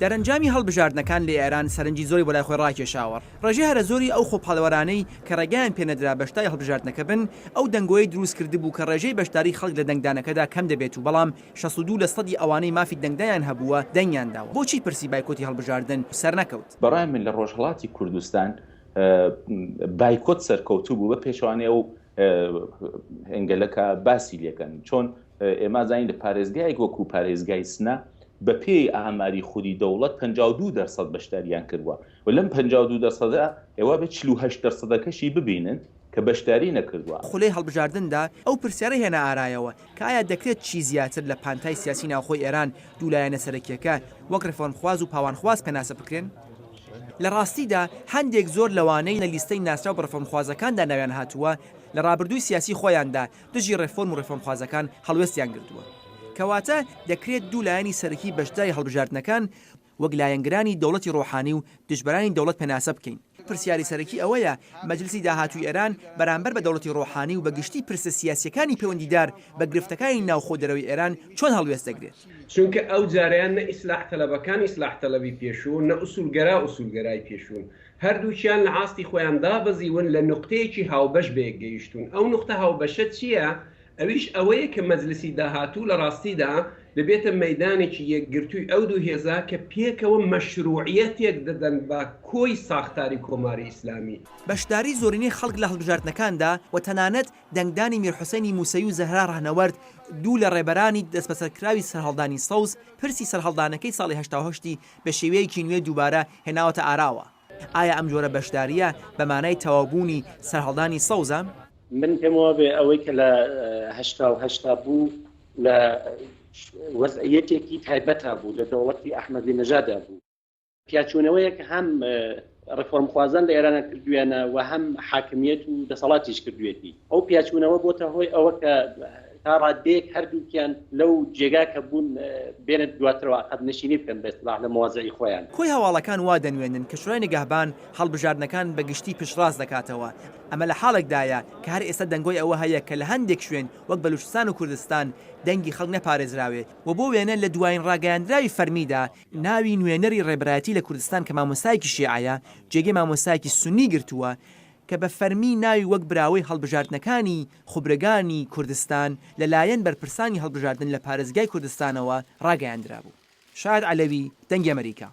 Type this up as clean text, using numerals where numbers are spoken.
دەرەنجامی هەڵبژاردنەکان لە ئێران سەرنجی زۆری بۆ لای خۆی ڕاکێشاوە. ڕێژەی هەرە زۆری ئەو خۆپەڵەوەرانەی کە ڕێگەیان پێنەدرا بەشداری هەڵبژاردنەکە بن ئەو دەنگۆی دروست کرد بوو کە ڕێژەی بەشداری خەڵک لە دەنگدانەکەدا کەم دەبێت و بەڵام 62% ئەوانەی مافی دەنگدایان هەبووە دەنگیانداوە. بۆچی پرسی بایکۆتی هەڵبژاردن سەر نەکەوت؟ بەڕای من لە ڕۆژهەڵاتی کوردستان بایکۆت سەرکەوتوو بوو بە پێشوانێ و هەنگەلەکە باسی لێکەن چۆن ئێمە زانین لە پارێزگایەک وەکو پارێزگای سنە بە پێی ئاماری خودی دەوڵەت 52% بەشداریان کردووە و لەم 52%دا ئێوە بە 48%ەکەشی ببینن کە بەشداری نەکردووە. خولەی هەڵبژاردندا ئەو پرسیارە هێنا ئارایەوە کە ئایا دەکرێت چی زیاتر لە پانتای سیاسی ناوخۆی ئێران دوولایەنە سەرەکیەکە وەک ڕێفۆرمخواز و پاوانخواز پێناسە بکرێن؟ لە ڕاستیدا هەندێک زۆر لەوانەی لە لیستەی ناسراو بە ڕێفۆرمخوازەکاندا ناویان هاتووە لە ڕابردووی سیاسی خۆیاندا دژی ڕێفۆرم و ڕێفۆرمخوازەکان هەڵوێستیان گرتووە. کەواتە دەکرێت دوولایەنی سەرەکی بەشداری هەڵبژاردنەکان وەک لایەنگرانی دەوڵەتی ڕۆحانی و دژبەرانی دەوڵەت پێناسە بکەین. پرسیاری سەرەکی ئەوەیە مەجلیسی داهاتووی ئێران بەرامبەر بە دەوڵەتی ڕۆحانی و بە گشتی پرسە سیاسیەکانی پەیوەندیدار بە گرفتەکانی ناوخۆ دەرەوەی ئێران چۆن هەڵوێست دەگرێت؟ چونکە ئەو جاریان نە ئیسلاح تەلەبەکان ئیسلاح تەلەبی پێشوون نە ئوسولگەرای پێشوون هەردووچیان لە ئاستی خۆیان دابەزیون لە نقطەیەکی هاوبەش بێگەیشتون. ئەو نقطە هاوبەشە چییە؟ ئەویش ئەوەیە کە مەجلیسی داهاتوو لە ڕاستیدا دەبێتە مەیدانێکی یەکگرتووی ئەو دوو هێزا کە پێکەوە مەشروعیەتێک دەدەن بە کۆی ساختاری کۆماری ئیسلامی. بەشداری زۆرینەی خەڵک لە هەڵبژاردنەکاندا و تەنانەت دەنگدانی میرحوسێنی موسەوی و زەهرا ڕەهنەوەرد دوو لە ڕێبەرانی دەستبەسەرکراوی سەرهەڵدانی سەوز پرسی سەرهەڵدانەکەی ساڵی 1970 بە شێوەیەکی نوێ دووبارە هێناوەتە ئاراوە. ئایا ئەم جۆرە بەشداریە بە مانای تەوابوونی سەرهەڵدانی سەوزە؟ من پێمەوە بێ ئەوەی کە لە 1970 بوو لە وەزعیەتێکی تایبەتە بوو لە دەوڵەتی ئەحمەدی نەژادا بوو. پیاچوونەوەیە کە هەم ڕێفۆرمخوازان لە ئێرانە کردوێنە و هەم حاکمیەت و دەسەڵاتیش کردوێتی. ئەو پیاچوونەوە بۆتە هۆی ئەوە کە تا ڕادێک هەردووکیان لەو جێگا کە بوون بێنێت دواترەوە عقد نشینی بکەن بەستڵاح لە مواضعی خۆیان. کۆی هەواڵەکان وا دەنوێنن کە شورای نگەهبان هەڵبژاردنەکان بە گشتی پشتڕاست دەکاتەوە. ئەمە لە حاڵێکدایە کە هەر ئێستا دەنگۆی ئەوە هەیە کە لە هەندێک شوێن وەک بەلوچستان و کوردستان دەنگی خەڵک نەپارێزراوێت و بۆ وێنە لە دوایین ڕاگەیاندراوی فەرمیدا ناوی نوێنەری ڕێبەرایەتی لە کوردستان کە مامۆستایەکی شیعەیە جێگەی مامۆستایەکی سونی گرتووە کە بە فەرمی ناوی وەک براوەی هەڵبژاردنەکانی خوبرگانی کوردستان لەلایەن بەرپرسانی هەڵبژاردن لە پارێزگای کوردستانەوە ڕاگەیاندرا بوو. شاهد عەلەوی، دەنگی ئەمریکا.